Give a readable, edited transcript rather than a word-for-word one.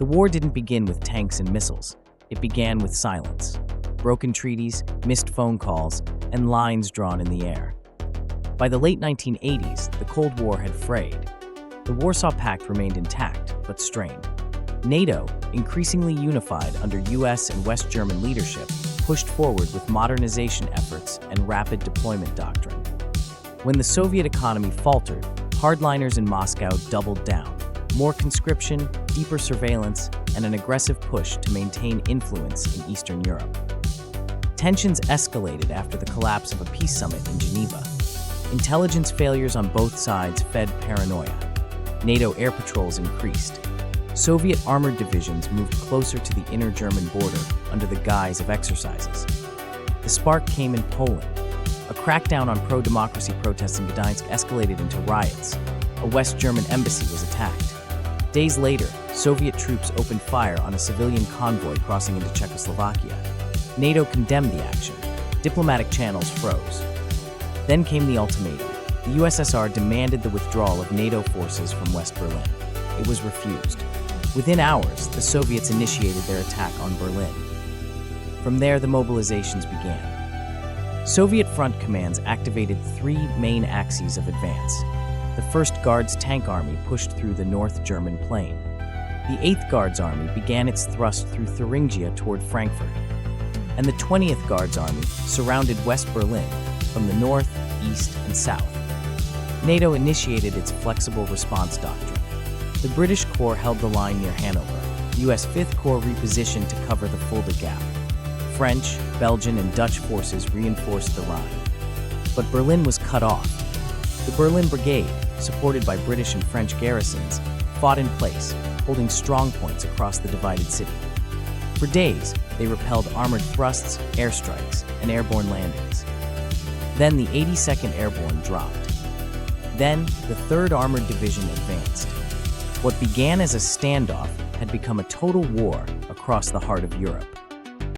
The war didn't begin with tanks and missiles. It began with silence. Broken treaties, missed phone calls, and lines drawn in the air. By the late 1980s, the Cold War had frayed. The Warsaw Pact remained intact, but strained. NATO, increasingly unified under US and West German leadership, pushed forward with modernization efforts and rapid deployment doctrine. When the Soviet economy faltered, hardliners in Moscow doubled down. More conscription, deeper surveillance, and an aggressive push to maintain influence in Eastern Europe. Tensions escalated after the collapse of a peace summit in Geneva. Intelligence failures on both sides fed paranoia. NATO air patrols increased. Soviet armored divisions moved closer to the inner German border under the guise of exercises. The spark came in Poland. A crackdown on pro-democracy protests in Gdańsk escalated into riots. A West German embassy was attacked. Days later, Soviet troops opened fire on a civilian convoy crossing into Czechoslovakia. NATO condemned the action. Diplomatic channels froze. Then came the ultimatum. The USSR demanded the withdrawal of NATO forces from West Berlin. It was refused. Within hours, the Soviets initiated their attack on Berlin. From there, the mobilizations began. Soviet front commands activated three main axes of advance. The 1st Guards Tank Army pushed through the North German Plain. The 8th Guards Army began its thrust through Thuringia toward Frankfurt. And the 20th Guards Army surrounded West Berlin from the north, east, and south. NATO initiated its flexible response doctrine. The British Corps held the line near Hanover. The US 5th Corps repositioned to cover the Fulda Gap. French, Belgian, and Dutch forces reinforced the Rhine. But Berlin was cut off. The Berlin Brigade, supported by British and French garrisons, fought in place, holding strong points across the divided city. For days, they repelled armored thrusts, airstrikes, and airborne landings. Then the 82nd Airborne dropped. Then the 3rd Armored Division advanced. What began as a standoff had become a total war across the heart of Europe.